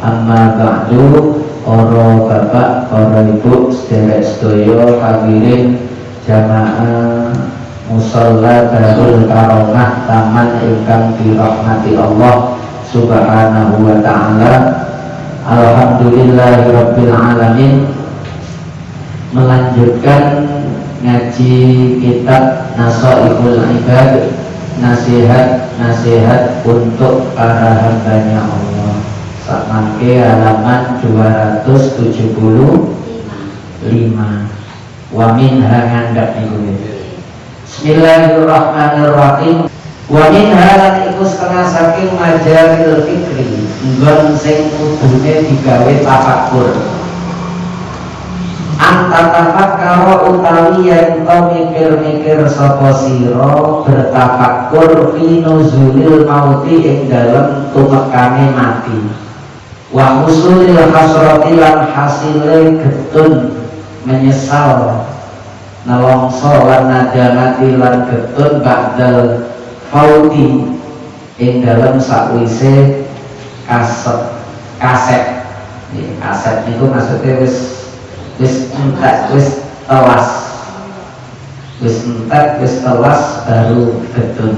Amma ba'du, para bapak, para ibu, sedherek sedaya hadirin jamaah musalla Darul Karomah Taman ingkang dirahmati Allah Subhanahu wa ta'ala. Alhamdulillahirabbil alamin. Melanjutkan ngaji kitab Nasaihul Ibad, nasihat-nasihat untuk para hambanya Allah. Samangke halaman 275. Wa minha ngandhap niku. Bismillahirrahmanirrahim. Wa minha lan iku setengah saking majalil fikri, nggon sing kudune digawe tafakkur. Antatafakkara utawi yen to mikir-mikir sapa sira bertafakkur fi nuzulil mauti ing dalem tumekane mati. Wa husulil hasrati lan hasile getun menyesal nelongso lan nadamati lan getun ba'dal fauti ing dalem sakwise kaset niku maksudnya wis entek wis telas baru getun.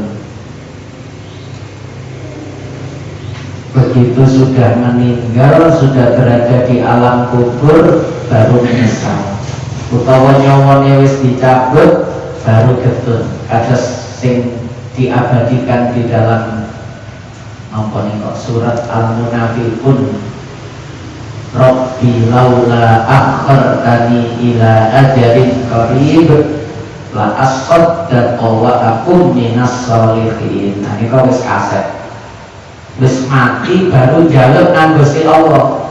Begitu sudah meninggal, sudah berada di alam kubur, baru menyesal. Utawa nyawane wis dicabut, baru getun. Kados sing diabadikan di dalam surat Al-Munafiqun. Rabbi laula akhartani ila ajalin qarib la asaddaqu wa akum minas sholihin. Nah ini kok wis kaset. Wis mati baru njaluk nang Gusti Allah.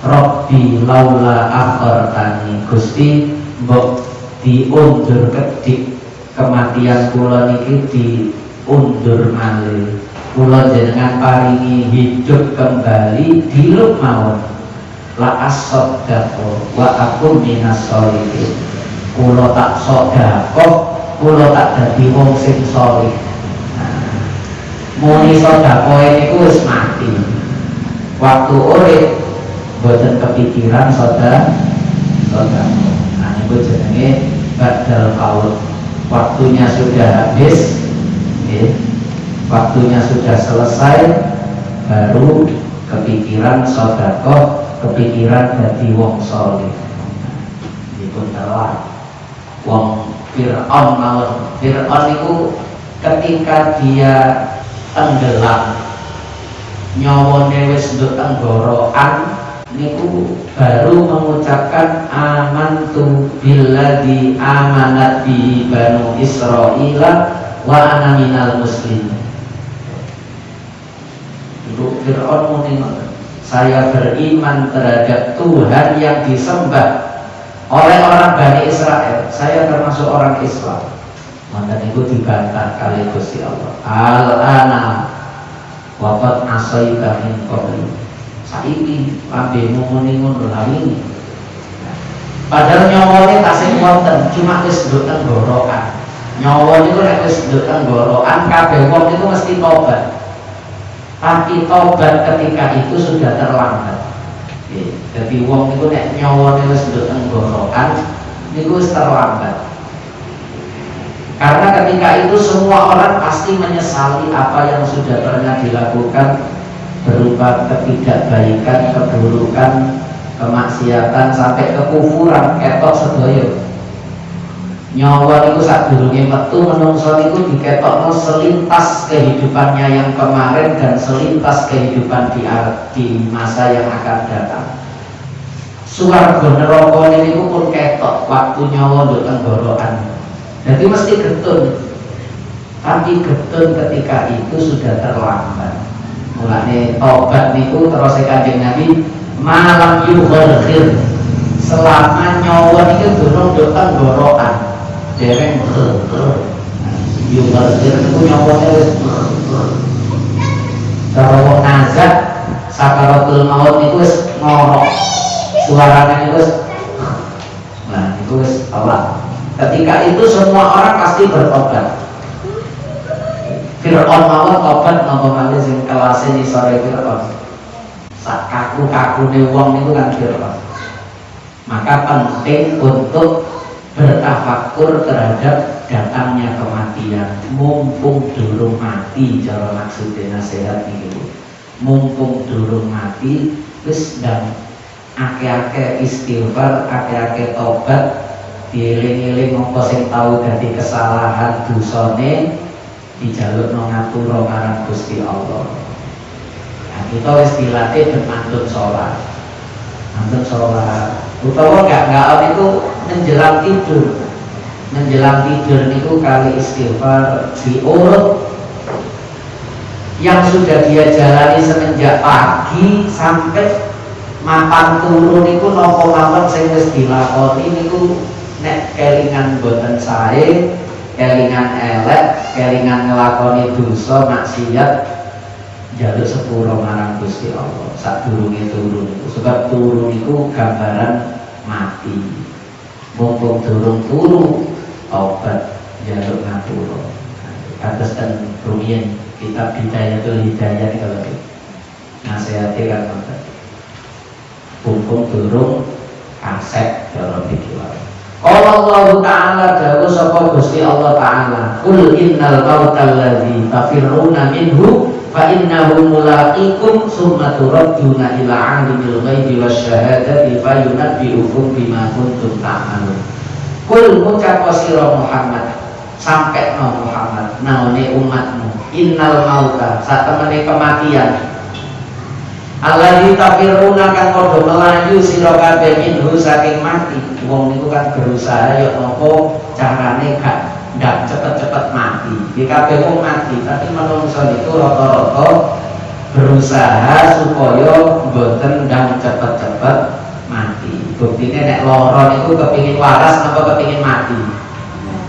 Rabbi laula akhartani, Gusti mbok diundur kedik kematian kula niki diundur malih. Kula jenengan paringi hidup kembali diluk mawon. La asaddaqu wa akum minas sholihin. Kula tak sedekah, kula tak dadi wong sing sholih. Muni sedekah niku wis mati. Waktu urip boten kepikiran sedekah. Nah niku jenenge badal qaul. Waktunya sudah habis, waktunya sudah selesai, baru kepikiran sedekah, kepikiran dadi wong saleh. Dipun telah wong Fir'aun mawon. Fir'aun niku ketika dia tenggelam nyawane wis nduk tenggorokan niku baru mengucapkan amantu billadzi amanat bihi banu Israila wa ana minal muslimin. Ibu Fir'aun muni, saya beriman terhadap Tuhan yang disembah oleh orang Bani Israel, saya termasuk orang Islam. Maka itu dibantah kali Gusti Allah. Al-ana waqad asaita min qabli. Saiki lambemu muni ngono lawini. Padahal nyawane tasih wonten, cuma wis nduk tenggorokan. Nyawa niku nek wis nduk tenggorokan kabeh wong niku mesti tobat. Tapi tobat ketika itu sudah terlambat. Jadi wong niku nek nyawane wis nduk tenggorokan niku wis terlambat. Karena ketika itu semua orang pasti menyesali apa yang sudah pernah dilakukan berupa ketidakbaikan, keburukan, kemaksiatan sampai kekufuran, ketok sedaya. Nyawa niku sadurunge metu menungso niku diketokno selintas kehidupannya yang kemarin dan selintas kehidupan di masa yang akan datang. Swarga neraka niku pun ketok waktu nyawa nduk tenggorokan. Jadi mesti getun, tapi getun ketika itu sudah terlambat. Mulane tobat niku terus Kanjeng Nabi malam yughir, selama nyawa niku durung nduk tenggorokan dereng yughir niku nyawane wis cara wong nazak sakaratul maut niku wis ngorok, suarane niku wis nah niku wis Allah. Ketika itu semua orang pasti bertobat. Fir'aun mawon tobat napa malih sing kelase ni sore Fir'aun. sak kaku-kakune wong niku kan kira. Maka penting untuk bertafakur terhadap datangnya kematian mumpung durung mati. Cara maksudnya nasihat itu mumpung durung mati wis ndang ake-ake istighfar, ake-ake tobat, dieling-eling mongko sing tau dadi kesalahan dosane dijalukno ngapura marang Gusti Allah. Nah, kita wis dilatih bermantun sholat, utawa enggak itu menjelang tidur niku kali istighfar diurut yang sudah dia jalani semenjak pagi sampai mapan turu niku napa mawon sing wis dilakoni niku nek kelingan boten sae, kelingan elek, kelingan nglakoni dosa maksiat njaluk sepuro marang Gusti Allah sadurunge turu niku. Sebab turu niku gambaran mati. Mumpung durung turu obat njaluk ngapura. Kados ten rumiyin kitab Bidayatul Hidayah kalau nasihate kan ngoten. Mumpung durung kasek cara pikiran. Allah Ta'ala dawuh sapa Gusti Allah Ta'ala, "Qul innal mautal ladzi tafirruna minhu fa innahu mulaqikum tsumma turadduna ila 'alimil ghaibi wasyahadati fa yunabbi'ukum bima kuntum ta'malun." Qul ngucap sira Muhammad, sampekno Muhammad naone umatmu, innal mauta satemene kematian alladzi tafirruna kang padha melayu sira kabeh minhu saking mati. Wong niku kan berusaha ya napa carane gak ndak cepet-cepet mati. Iki kabeh wong mati, tapi manungsa niku rata-rata berusaha supaya mboten ndang cepet-cepet mati. Buktine nek lara niku kepingin waras napa kepingin mati?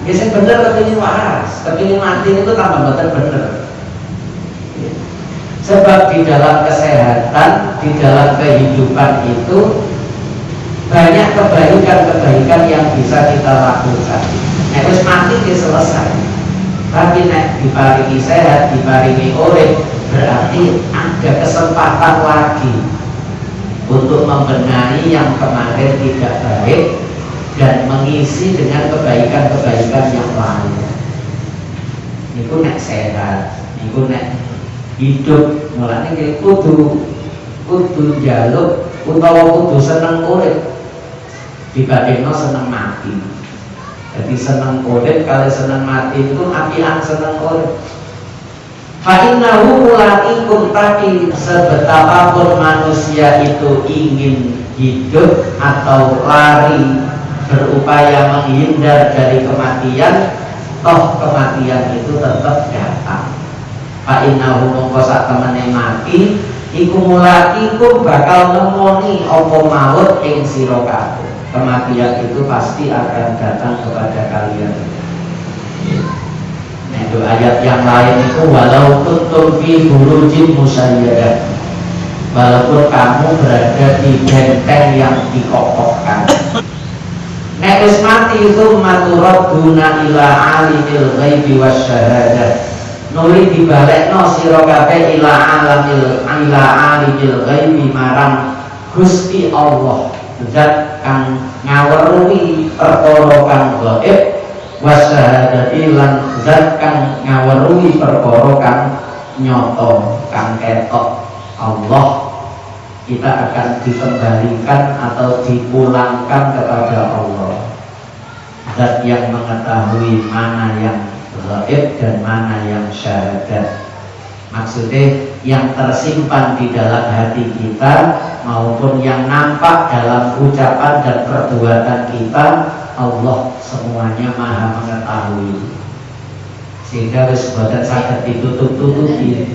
Ya sing bener kepingin waras, kepingin mati niku tambah mboten bener. Sebab di dalam kesehatan, di dalam kehidupan itu banyak kebaikan-kebaikan yang bisa kita lakukan. Nek wis mati dia selesai. Tapi nek diparingi sehat, diparingi urip, berarti ada kesempatan lagi untuk membenahi yang kemarin tidak baik dan mengisi dengan kebaikan-kebaikan yang lain. Niku nek sehat, niku nek hidup, mulane iki kudu njaluk utawa kudu seneng urip dibandingno seneng mati. Jadi seneng urip kali seneng mati itu apian seneng urip. Fa innahu mulaqikum, tapi sebetapapun manusia itu ingin hidup atau lari berupaya menghindar dari kematian, toh kematian itu tetap datang. Fa innahu mongko sak temene mati iku mulaqikum bakal nemoni apa maut ing sira kabeh. Kematian itu pasti akan datang kepada kalian. Nah, itu ayat yang lain itu walau kuntum fi burujin musayyadah, walaupun kamu berada di benteng yang dikokohkan. Nek wis mati itu maturaduna ila alimil ghaibi wasyahadah, nuli dibalekno sira kabeh ila alimil ghaibi marang Gusti Allah, zat kang ngaweruhi perkara kang gaib, wasyahadati lan zat kang ngaweruhi perkara kang nyata kang ketok. Allah, kita akan dikembalikan atau dipulangkan kepada Allah, zat yang mengetahui mana yang gaib dan mana yang syahadat. Maksudnya yang tersimpan di dalam hati kita maupun yang nampak dalam ucapan dan perbuatan kita, Allah semuanya maha mengetahui, sehingga wis boten saged ditutup-tutupi.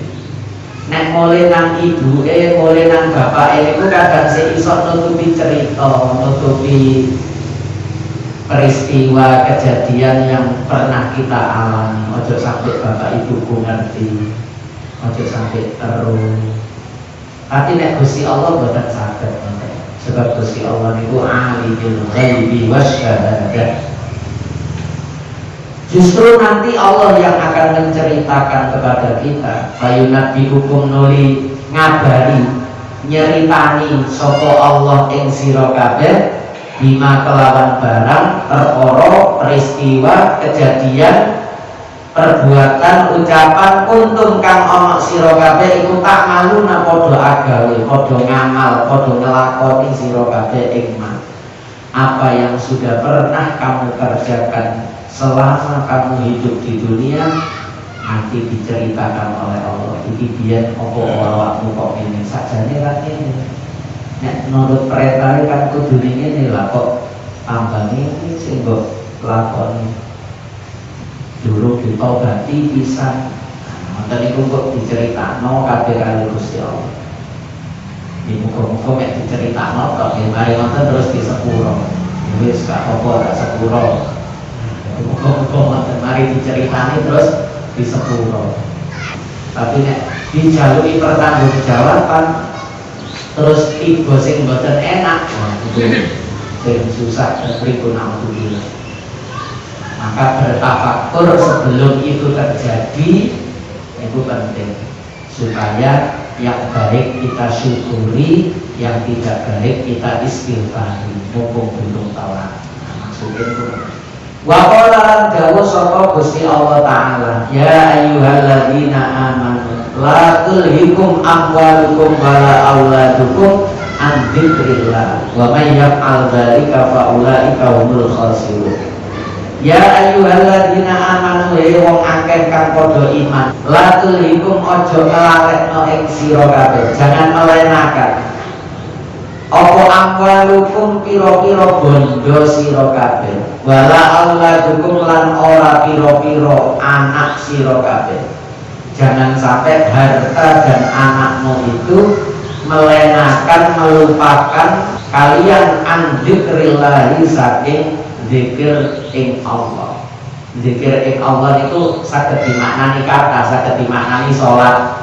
Nek mulai nang ibuke, mulai nang bapake niku kadang sing iso nutupi cerita, nutupi peristiwa kejadian yang pernah kita alami. Ojo sampai bapak ibuku ngerti, ojo sampai terus. Tapi nek Gusti Allah boten saged, sebab Gusti Allah niku alimul ghaibi wasyahadah. Justru nanti Allah yang akan menceritakan kepada kita, bayunat dihukum nuli ngabari nyeritani sapa Allah ing sira kabeh bima kelawan barang perkara peristiwa kejadian perbuatan ucapan kuntum kang ana sira kabeh iku tak maluna padha agawe padha ngamal padha nglakoni sira kabeh ing apa yang sudah pernah kamu kerjakan selama kamu hidup di dunia nanti diceritakan oleh Allah. Iki biyen apa awakmu kok ngene sakjane ra ngene. Nek menurut perintah kan kudu ngene lah kok tambah iki sing mbok lakoni. Durung ditobati pisan. Ngoten niku kok diceritakno kabeh kali Gusti Allah. Di muka-muka mek diceritakno kok mari ngoten terus disepuro. Wis gak apa gak sepuro. Muka-muka ngoten mari diceritani terus disepuro. Tapi nek dijaluki pertanggungjawaban terus tiba sing mboten enak, wah itu sing susah dan pripun alhamdulillah. Maka bertafakur sebelum itu terjadi itu penting supaya yang baik kita syukuri, yang tidak baik kita istighfari. Mumpung belum tahu. Maksudnya itu wa qala lan dawuh sapa Gusti Allah taala ya ayyuhalladzina amanu la tulhikum amwalukum wala auladukum an dzikrillah wa may yaf'al dzalika fa ulaika humul khasirun. Ya ayyuhalladzina amanu ya wong akeh kang padha iman la tulhikum aja ngelalekno ing sira kabeh jangan melenakan apa amwalukum pira-pira bondo sira kabeh wala auladukum lan ora pira-pira anak sira kabeh. Jangan sampai harta dan anakmu itu melenakan melupakan kalian an dzikrillahi saking zikir ing Allah. Zikir ing Allah itu saged dimaknani kata, saged dimaknani salat.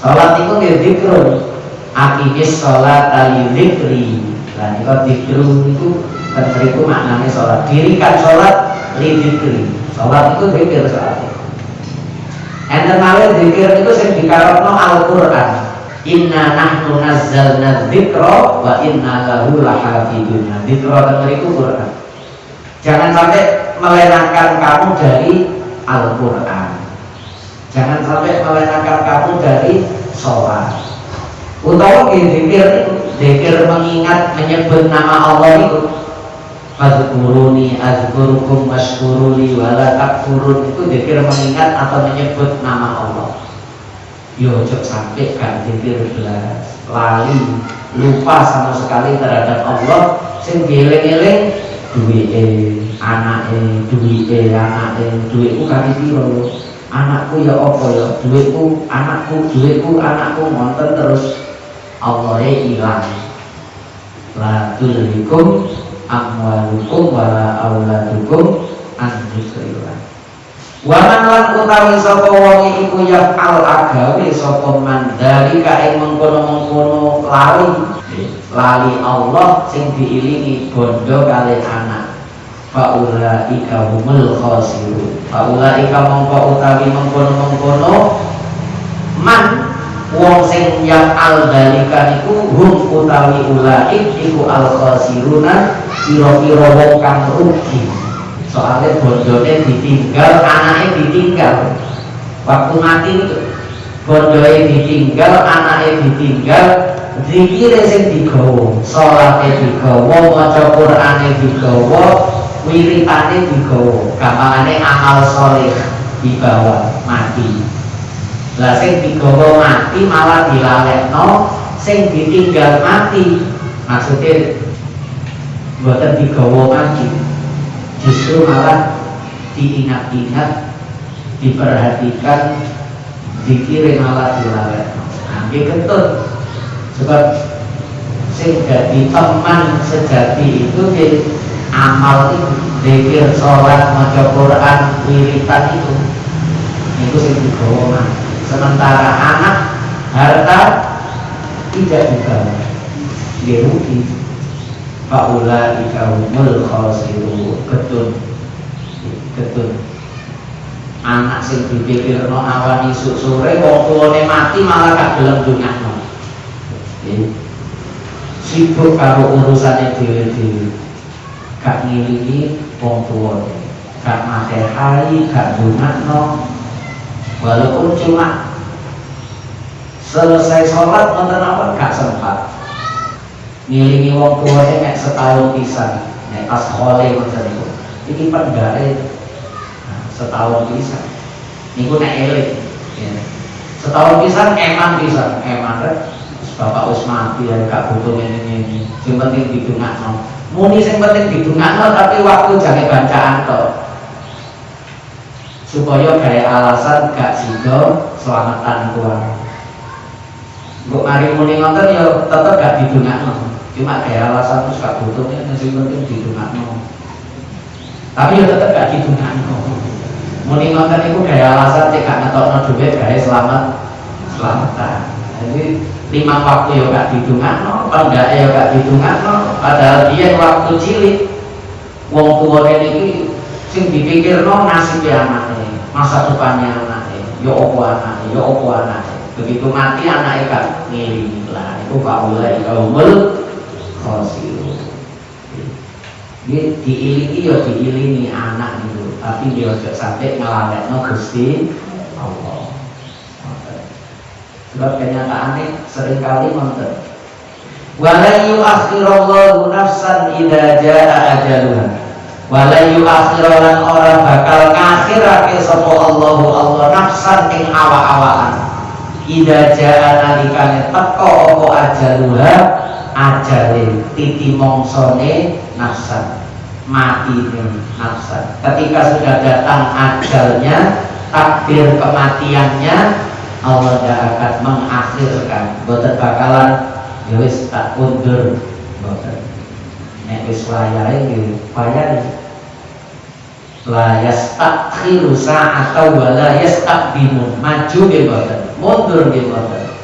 Salat itu nggih zikrun. Akimis sholat ali zikri. Nah kalau zikru itu kan itu maknanya sholat. Dirikan sholat li zikri. Sholat itu zikir sholat. Enten malih zikir itu sing dikarepno Al-Qur'an. Inna nahnu nazzalna dzikra wa inna lahu lahafidun. Dzikra itu Qur'an. Jangan sampai melenakan kamu dari Al-Qur'an. Jangan sampai melenakan kamu dari sholat. Utawa zikir mengingat menyebut nama Allah itu fadzkuruni azkurukum washkuruli wala takfurun itu zikir mengingat atau menyebut nama Allah. Yo ojo sampai kan zikir belas lali lupa sama sekali terhadap Allah sing dieling-eling duwike anake duwike anake duwikku kali piro anakku ya apa ya duwikku anakku monten terus Allah hilang. La tulhikum amwalukum wala auladukum an dzikrillah. Wa man lan utawi sapa wong iku ya al agawe sapa man dari kae mengkono-mengkono lali Allah sing diilingi bondo kali anak. Faulaika humul khasirun. Faulaika mongko utawi mengkono-mengkono man wong sing yang al dalika niku hum utawi ulaik iku al khasiruna pira-pira wong kang rugi. Soalnya bondone ditinggal, anaknya ditinggal. Waktu mati itu bondone ditinggal, anaknya ditinggal, zikire sing digawa, salate digawa, maca Qur'ane digawa, wiritane digawa. Gampangane amal sholih dibawa mati. Lah sing digawa mati malah dilalekno, sing ditinggal mati maksudnya mboten digawa mati, justru malah diingat-ingat, diperhatikan, dikira malah dilalekno. Nah, iki ketut sebab sing dadi teman sejati itu di amal itu, zikir, sholat, maca Quran, wiritan itu sing digawa mati. Sementara anak, harta tidak dibawa, dia rugi. Faulaika humul khasirun. Ketun anak sing dipikirno awan isuk sore wong tuane mati malah gak gelem dongakno. Sibuk karo urusane dhewe-dhewe, gak ngilingi wong tuwa, gak matehari, gak ndongakno, walaupun cuma selesai sholat nonton apa gak sempat ngilingi wong tuane nek setahun pisan, nek pas khole ngoten niku iki pendare setahun pisan niku nek eling ya. Setahun pisan eman rek bapak wis mati ya gak butuh ini sing penting didongakno muni sing penting didongakno tapi waktu jange bacaan tok supaya gaya alasan gak sido selamatan keluarga. Mbok mari muni ngoten ya tetep gak didongakno. Cuma gaya alasan terus gak butuh nek sing penting didongakno. Tapi ya tetep gak didongakno. Muni ngoten iku gaya alasan cek gak ngetokno dhuwit gawe selamatan. Jadi 5 waktu ya gak didongakno, penggake ya gak didongakno, padahal dia waktu cilik wong tuwane niki sing dipikirno nasib anake, masa depannya anake, ya apa anake. Begitu mati anake gak ngilingi lah, itu faulai kaumul khosirun. Dia diilingi ya diilingi anak itu, tapi dia ojo sampai ngelalekno Gusti Allah. Sebab kenyataannya seringkali nonton. Wala yu'akhirallahu nafsan idza jaa ajaluha. Wala yu'akhiran ora bakal ngakhirake sapa Allah nafsan ing awak-awakan. Idza jaa nalikane teka apa ajaluha ajale titi mongsone nafsan mati nafsan. Ketika sudah datang ajalnya, takdir kematiannya, Allah tidak akan mengakhirkan, boten bakalan ya wis tak undur, boten. Nek wis wayare nggih wayare. La yastakhiru sa'atan wa la yastaqdimu, maju nggih boten, mundur nggih boten.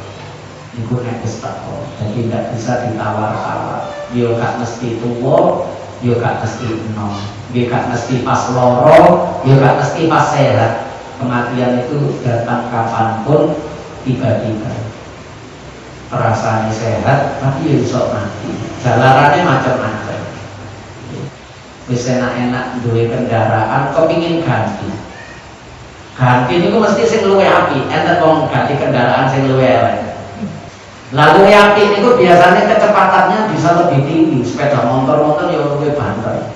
Niku nek wis teko, jadi tidak bisa ditawar-tawar. Yo gak mesti tuwa, yo gak mesti enom, yo gak mesti pas loro, yo gak mesti pas sehat. Kematian itu datang kapanpun, tiba-tiba. Perasaannya sehat, tapi ya bisa mati. Jalarannya macam-macam. Bisa enak-enak duwe kendaraan, kepingin ganti. Ganti ini mesti sing luwe api. Enten wong ganti kendaraan sing luwe elek. Lalu api ini biasanya kecepatannya bisa lebih tinggi. Sepeda motor ya luwe banter,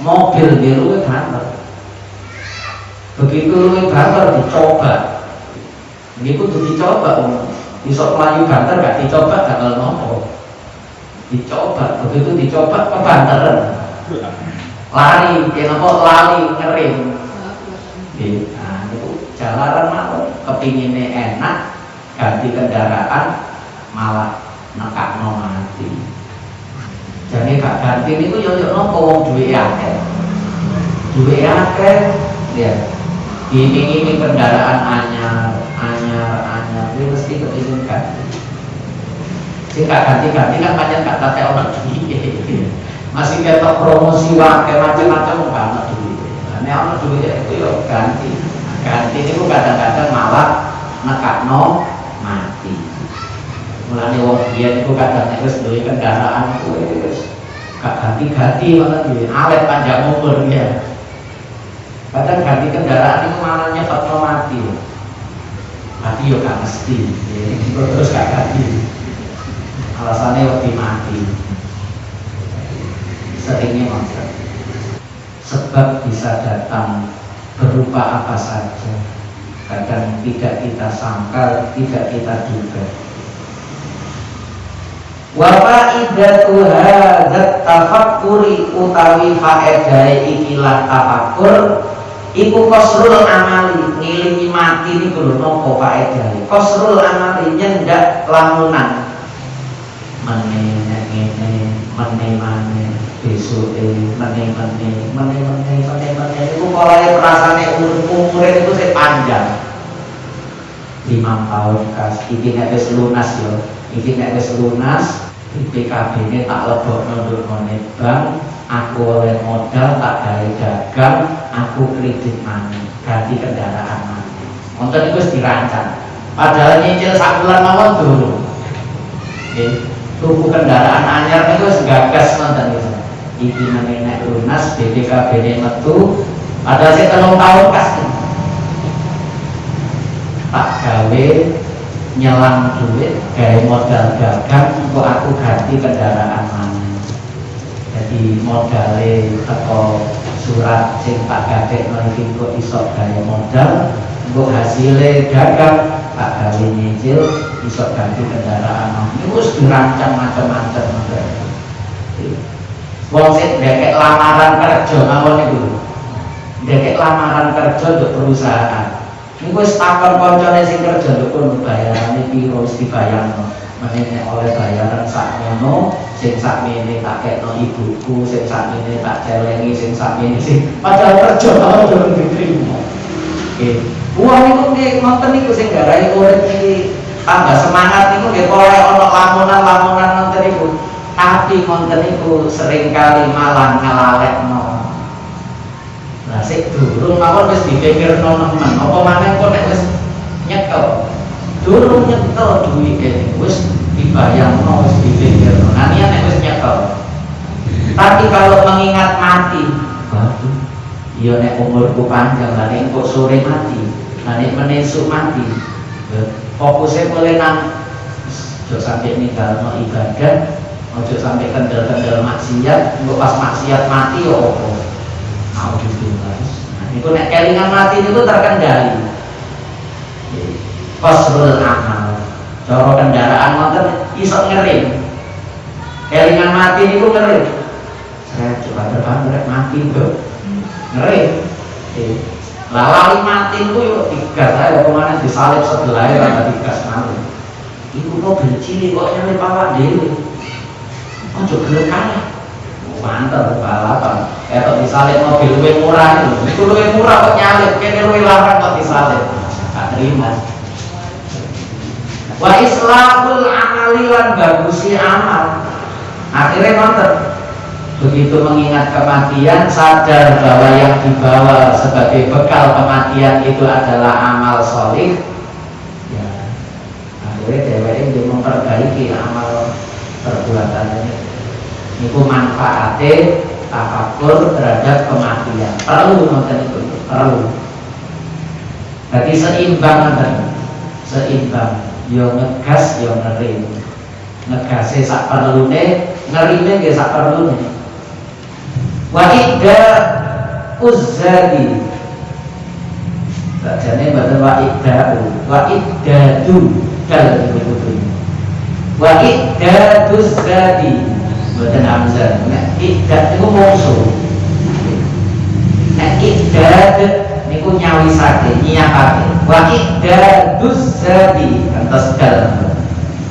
mobil dia luwe banter. Begitu lu banter dicoba, ini kudu dicoba, bisa melayu banter gak dicoba gak nopo. Dicoba, begitu dicoba kebanteran, lari, kenapa lari ngerim. Nah itu jalanan mau kepinginnya enak, ganti kendaraan malah nekakno mati. Jadi gak ganti ini tuh yo nopo duwe akeh, ya. Ini kendaraan anyar, ini mesti kepingin ganti. Jika ganti-ganti kan banyak kata teh orang duit, masih ketok promosi wae macam-macam banget duit. Nah, orang duit itu yo ganti itu kadang-kadang malah nekakno mati. Mulane wong biyen iku kadang nek wis duwe kendaraan wis gak ganti-ganti malah duwe awet panjang umur ya. Kadang ganti kendaraan itu malah nyepetno mati. Mati yo gak mesti. Terus gak ganti. Alasannya wedi mati. Seringnya macam. Sebab bisa datang berupa apa saja. Kadang tidak kita sangkal, tidak kita duga. Wa faidatu hadzat tafakkuri utawi faedahe ikilah tafakkur iku qasrul amali, ngilingi mati niku lho napa faedahe. Qasrul amali nyendak lamunan. Meneh besuke meneh iku polahe perasane umure itu sing panjang. 5 tahun kas iki nek wis lunas yo. Iki nek wis lunas PKB-ne tak lebokno ndurmone bank, aku oleh modal tak gawe dagang, aku kredit maneh, ganti kendaraan maneh. Wonten iku wis dirancang. Padahal nyicil sak bulan mawon durung. tuku kendaraan anyar niku wis gagas nonton iki. Iki meneh lunas BPKB metu padahal sik 3 tahun kas. Tak gawe nyelang duit, gawe modal dagang kok aku ganti kendaraan mana. Jadi modalnya atau surat sing tak gadekno iki kok iso gawe modal, kok hasilnya dagang tak gawe nyicil iso ganti kendaraan. Ini wis dirancang macam-macam. Wong sing ndekek lamaran kerja mawon niku. Ndekek lamaran kerja untuk perusahaan. Niku wis takon koncone sing kerja nduk kono bayarane piro wis dibayarno. Menene oleh bayaran sakmono, sing sakmene tak kekno ibuku, sing sakmene tak celengi, sing sakmene sing padahal kerja ora durung diterima. Uang niku nggih ngoten niku sing garai urip iki tambah semangat niku nggih oleh ana lamunan-lamunan ngoten niku. Tapi ngoten niku seringkali malah ngalalekno. Lah sik durung mawon wis dipikirno nemen, apa maneh kok nek wis nyekel. Durung nyekel duwike wis dibayangno wis dipikirno. Nah niat nek wis nyekel. Tapi kalau mengingat mati, waduh, iya nek umurku panjang lah nek kok sore mati, lah nek menesuk mati. Fokusnya boleh nang ojo sampai ninggalno ibadah, ojo sampai kendel-kendel maksiat, engko pas maksiat mati yo opo. Mau gitu guys. Nah, itu nek kelingan mati itu terkendali. Qasrul amal. Cara kendaraan motor iso ngerim. Kelingan mati niku ngerim. Saya coba terbang mati bro. Ngerim. Lah lali mati niku yo digas ae apa maneh disalib sebelah ora digas malih. Iku kok cilik kok nyalip awak dhewe. Ojo gelem kalah. Mantap balapan. Kayak disalib mobil luwih murah itu luwih murah kok nyalip, kene luwih larang kok disalib. Gak terima. Wa islahul amali lan bagusi amal. Akhirnya nonton. Begitu mengingat kematian, sadar bahwa yang dibawa sebagai bekal kematian itu adalah amal solih. Ya, akhirnya dheweke dia memperbaiki amal perbuatannya. Niku manfaatnya tafakur terhadap kematian. Perlu nonton itu, perlu. Jadi seimbang nonton, seimbang. Yo ngegas, yo ngerim. Ngegasnya sak perlune, ngerimnya nggih sak perlune. Wa idda uzzadi. Bacane mboten wa idda'u, wa iddadu dal niku. Wa iddadu uzzadi. Mboten hamzah. Nek iddad niku mungsu. Nek iddad niku nyawisake, nyiapake. Wa iddaduz zadi kantos dal.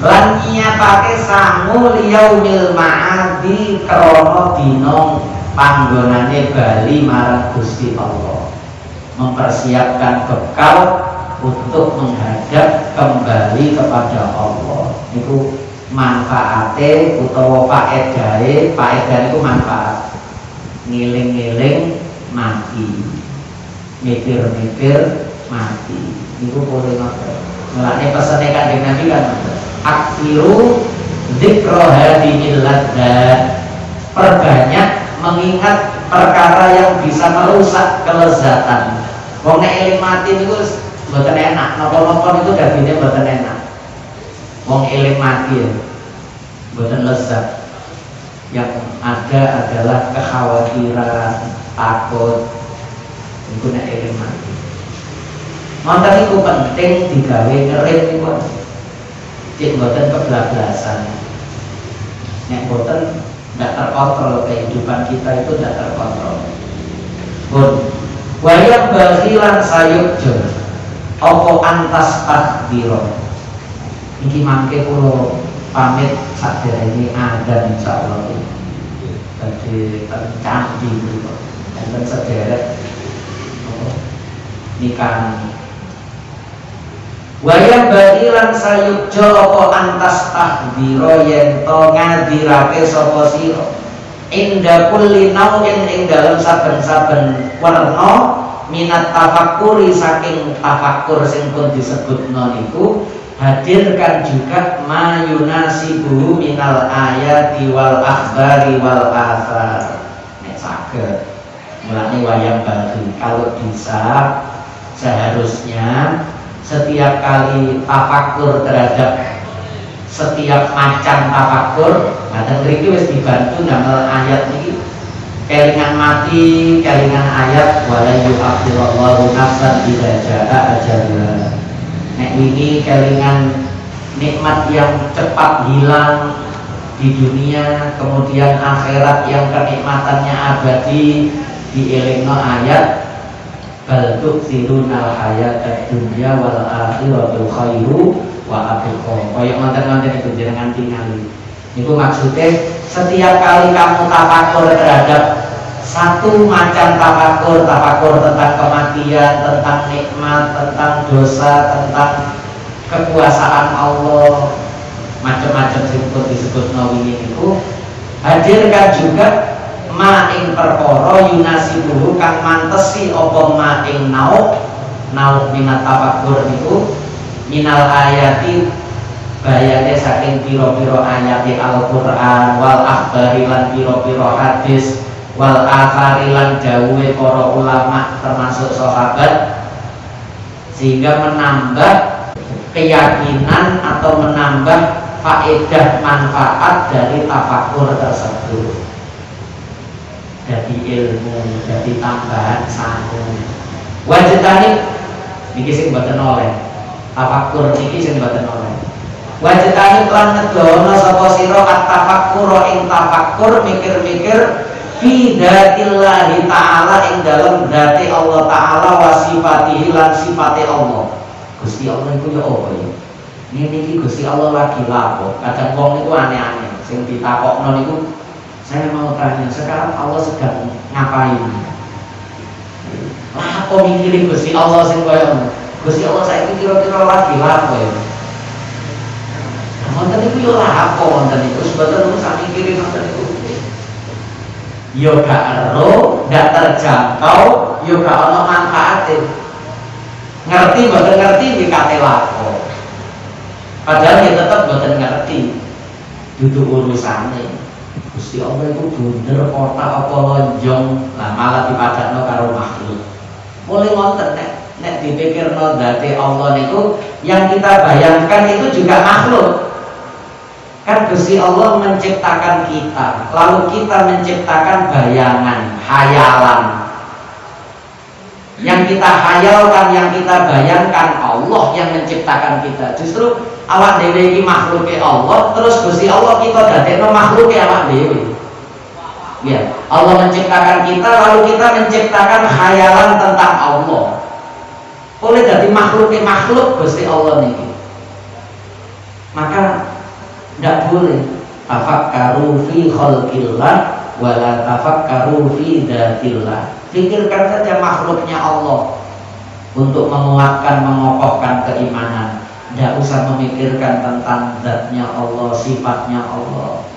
Lan nyiapake sangu liyaumil ma'adi krana dina panggonane bali marang Gusti Allah. Mempersiapkan bekal untuk menghadap kembali kepada Allah. Niku manfaate utawa faedahe itu manfaat ngiling-ngiling mati, mikir-mikir mati. Niku boleh ngoten. Mulane pesene Kanjeng Nabi kan akhiru dzikra hadhil ladzat. Perbanyak mengingat perkara yang bisa merusak kelezatan. Wong nek eling mati niku mboten enak, napa-napa niku dadine mboten enak. Wong eling mati ya, mboten lezat. Yang ada adalah kekhawatiran, takut. Iku nek eling mati. Monten iku penting digawe ngerim niku. Cek mboten kebablasan. Nek mboten ndak terkontrol, kehidupan kita itu ndak terkontrol. Pun wayang bagilan sayukjo opo antas takdiro. Iki mangke kula pamit saderenge adzan insyaallah. Dadi candi niku. Enten sedherek nikah. Wayang bagilan sayukjo opo antas takdiro yen to ngadirake sapa sira. Inda kulli nau'in ing dalem saben-saben warna minat tafakkuri saking tafakkur sing pun disebutna niku hadirkan juga mayunasibuhu minal ayati wal akhbari wal athar. Nek saged mulane wayang bagi kalau bisa seharusnya setiap kali tafakur terhadap setiap macam tafakur, ngaten mriki wis dibantu damel ayat iki kelingan mati, kelingan ayat wala yu'akhirullahu nafsan idza jaa ajalha. Nek wingi kelingan nikmat yang cepat hilang di dunia, kemudian akhirat yang kenikmatannya abadi, dielingno ayat bal tu'thirunal hayatad dunya wal akhiratu khairu wa abqa. Kaya ngoten-ngoten itu jenengan tingali. Itu maksudnya setiap kali kamu tafakur terhadap satu macam tafakur tentang kematian, tentang nikmat, tentang dosa, tentang kekuasaan Allah, macam-macam disebut nawini itu, hadirkan juga ma'ing perkara yunasibuhu kang mantesi apa ma'ing nauk minat tafakur itu minal ayati bayane saking piro-piro ayati Al-Qur'an wal akhbari lan piro-piro hadis wal athari lan dawuhe para ulama termasuk sahabat, sehingga menambah keyakinan atau menambah faedah manfaat dari tafakur tersebut. Jadi ilmu, jadi tambahan sangu. Wajitani niki sing mboten oleh. Tafakur niki sing mboten oleh. Wajitani lan ngedono sapa sira at-tafakkur ing tafakur mikir-mikir fi dzatillahi ta'ala ing dalam dzati Allah taala wa sifatihi lan sifate Allah. Gusti Allah iku ya apa ya? Niki Gusti Allah lagi lapo. Kadang wong niku aneh-aneh sing ditakokno niku. Saya mau tanya, sekarang Allah sedang ngapain? Apa mikirin Gusti Allah sing koyo Gusti Allah saya kira-kira lagi lapo ya. Wonten niku yo lapo wonten niku sebetulnya sak mikirin wonten niku. Yo gak ero, gak terjangkau, yo gak ono manfaate. Ngerti mboten ngerti dikate lapo. Padahal dia tetap mboten ngerti. Duduk urusane. Gusti Allah itu bunder kotak apa lonjong, lah malah dipadakno karo makhluk. Mulai wonten nek dipikirno dzati Allah niku yang kita bayangkan itu juga makhluk. Kan Gusti Allah menciptakan kita, lalu kita menciptakan bayangan, hayalan. Yang kita hayalkan, yang kita bayangkan Allah yang menciptakan kita. Justru awak dhewe iki makhluke Allah, terus Gusti Allah kita dadekno makhluke awak dhewe. Ya, Allah menciptakan kita lalu kita menciptakan khayalan tentang Allah. Boleh jadi makhluke makhluk Gusti Allah niki. Maka tidak boleh tafakkaru fi khalqillah wala tafakkaru fi dzatillah. Pikirkan saja makhluknya Allah untuk menguatkan, mengokohkan keimanan. Tidak usah memikirkan tentang zatnya Allah, sifatnya Allah.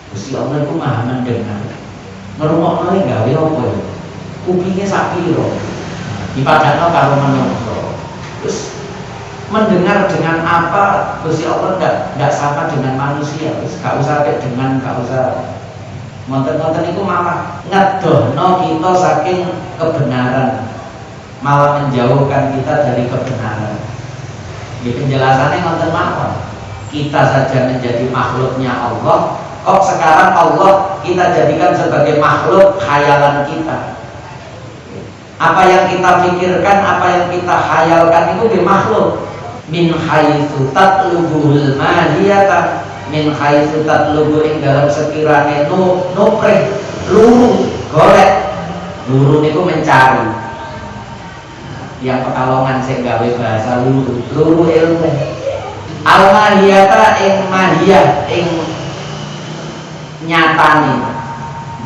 Gusti Allah itu maha mendengar. Ngrungokno gawe apa ya? Kupinge sapiro. Dipadakno karo manungsa. Terus mendengar dengan apa? Gusti Allah tidak sama dengan manusia. Terus gak usah dengan, gak usah monten-monten itu malah ngedohno kita saking kebenaran, malah menjauhkan kita dari kebenaran. Di penjelasannya monten mawon. Kita saja menjadi makhluknya Allah, kok sekarang Allah kita jadikan sebagai makhluk khayalan kita. Apa yang kita pikirkan, apa yang kita khayalkan itu di makhluk. Min haitsu tatlubul mahiyata, min haitsu tatlubu ing dalam sekirane nuprih luru golek. Luru niku mencari. Yang Pekalongan sing gawe bahasa luru ilmu. Al mahiyata ing mahiyah ing nyatane.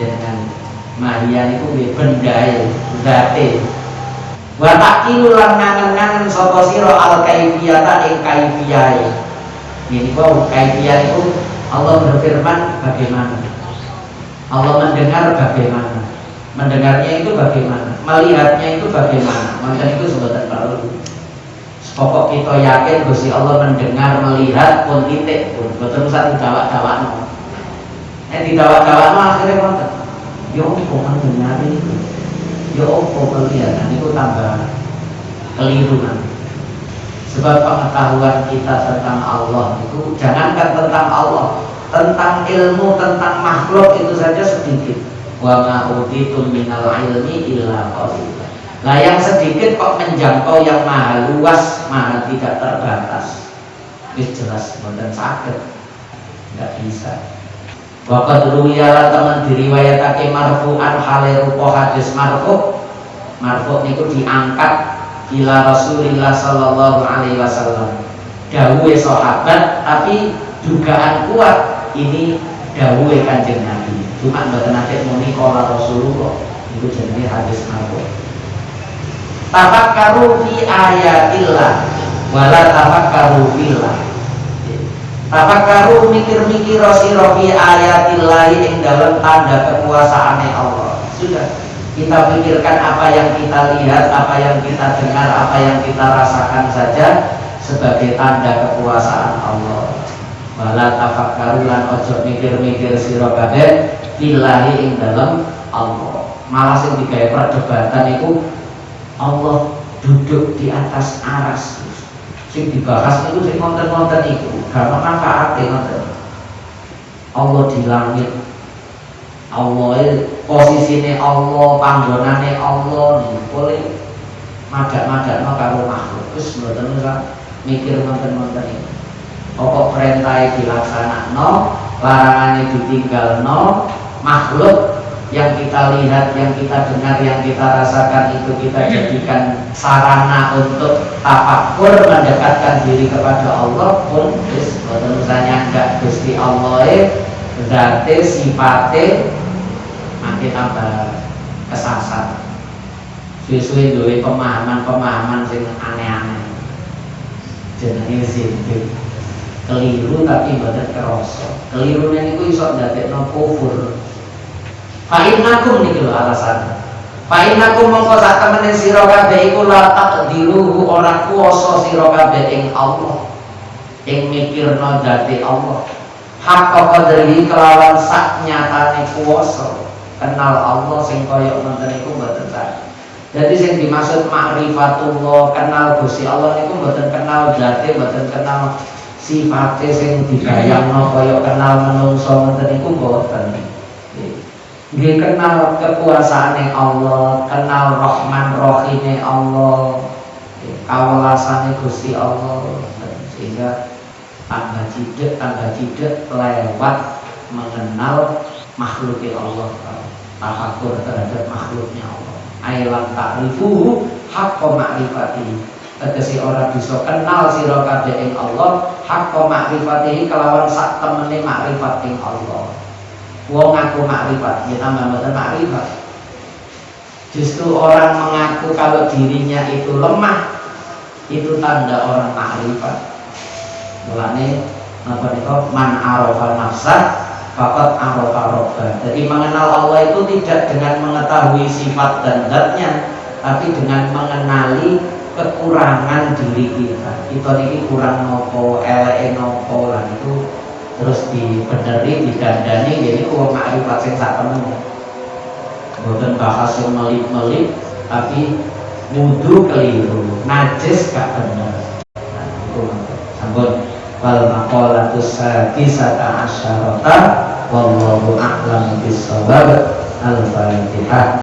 Dengan mahiyah niku benda zate. Wa taqilu lan ngangen-ngangen sapa sira al kaifiyata ing kaifiyahe. Ini kok kaifiyah itu Allah berfirman bagaimana? Allah mendengar bagaimana? Mendengarnya itu bagaimana? Melihatnya itu bagaimana? Maka itu sebutan perlu. Pokok kita yakin Gusti Allah mendengar, melihat pun titik pun. Boten usah didawak-dawakno. Didawak-dawakno akhirnya ngoten. Yo kok mendengar itu. Yo kok kelihatan itu tambah keliru nanti. Sebab pengetahuan kita tentang Allah itu jangankan tentang Allah, tentang ilmu, tentang makhluk itu saja sedikit. Wa ma utitum minal ilmi illa qalila. Nah yang sedikit kok menjangkau yang maha luas, maha tidak terbatas. Wis jelas boten saged. Enggak bisa. Waqad ruwiya teman diriwayatake marfu'an hale rupa hadis marfu'. Marfu' niku diangkat ila Rasulillah sallallahu alaihi wasallam. Dawuhe sahabat tapi dugaan kuat ini dawuhe Kanjeng Nabi. Cuma mboten nate muni qala Rasulullah. Niku jenenge hadis marfu'. Tafakkaru fi ayatillah wala tafakkaru fillah. Tafakkaru mikir-mikir sira fi ayatillah ing dalam tanda kekuasaane Allah. Sudah kita pikirkan apa yang kita lihat, apa yang kita dengar, apa yang kita rasakan saja sebagai tanda kekuasaan Allah. Wala tafakkaru lan ojo mikir-mikir sira kabeh fillahi ing dalam Allah. Malah sing digawe perdebatan itu Allah duduk di atas aras. Sing dibahas itu sing konten-konten itu karena manfaatnya konten. Allah di langit, Allah posisinya Allah, panggonane Allah nih boleh madak-madak karo makhluk. Terus mboten usah mikir konten-konten itu. Pokok perintah dilaksanakno, larangannya ditinggalno, makhluk yang kita lihat, yang kita dengar, yang kita rasakan itu kita jadikan sarana untuk tafakkur, mendekatkan diri kepada Allah pun wis boten usah nyanggak Gusti Allah zate sifate makin tambah kesasar. Suwe-suwe duwe pemahaman-pemahaman sing aneh-aneh. Jenenge zindik. Keliru tapi boten kerasa. Kelirune niku iso ndadekno kufur. Fa'innakum niki lho alasan. Fa'innakum mongko sak temene sira kabeh iku la taqdiru ora kuwasa sira kabeh ing Allah. Ing mikirno dzate Allah. Hakka qadri kelawan sak nyatane kuwasa. Kenal Allah sing kaya ngoten niku mboten sak. Jadi sing dimaksud ma'rifatullah, kenal Gusti Allah niku mboten kenal dzate, mboten kenal sifate sing dibayangno kaya kenal menungso ngoten niku mboten. Dia kenal kekuasaane Allah, kenal Rahman Rahime Allah, kawelasane Gusti Allah, sehingga tambah tidak lewat mengenal makhluknya Allah, tafakur terhadap makhluknya Allah. Ailam ta'rifuhu haqqa ma'rifatihi. Tegese ora bisa kenal sira kabeh ing Allah haqqa ma'rifatihi kelawan sak temene makrifat ing Allah. Wong ngaku makrifat, ya tambah mboten makrifat. Justru orang mengaku kalau dirinya itu lemah, itu tanda orang makrifat. Mulane napa nika man arafa nafsah faqad arafa rabbah. Jadi mengenal Allah itu tidak dengan mengetahui sifat dan zatnya, tapi dengan mengenali kekurangan diri kita. Kita niki kurang nopo, eleke nopo lan itu terus dibeneri, didandani, jadi wong makrifat sing sak temene. Boten bahas yang melip-melip, tapi wudu keliru, najis gak bener. Nah, itu sampun wal maqalatus sadisata asyarata wallahu a'lam bis-shawab. Al-Fatihah.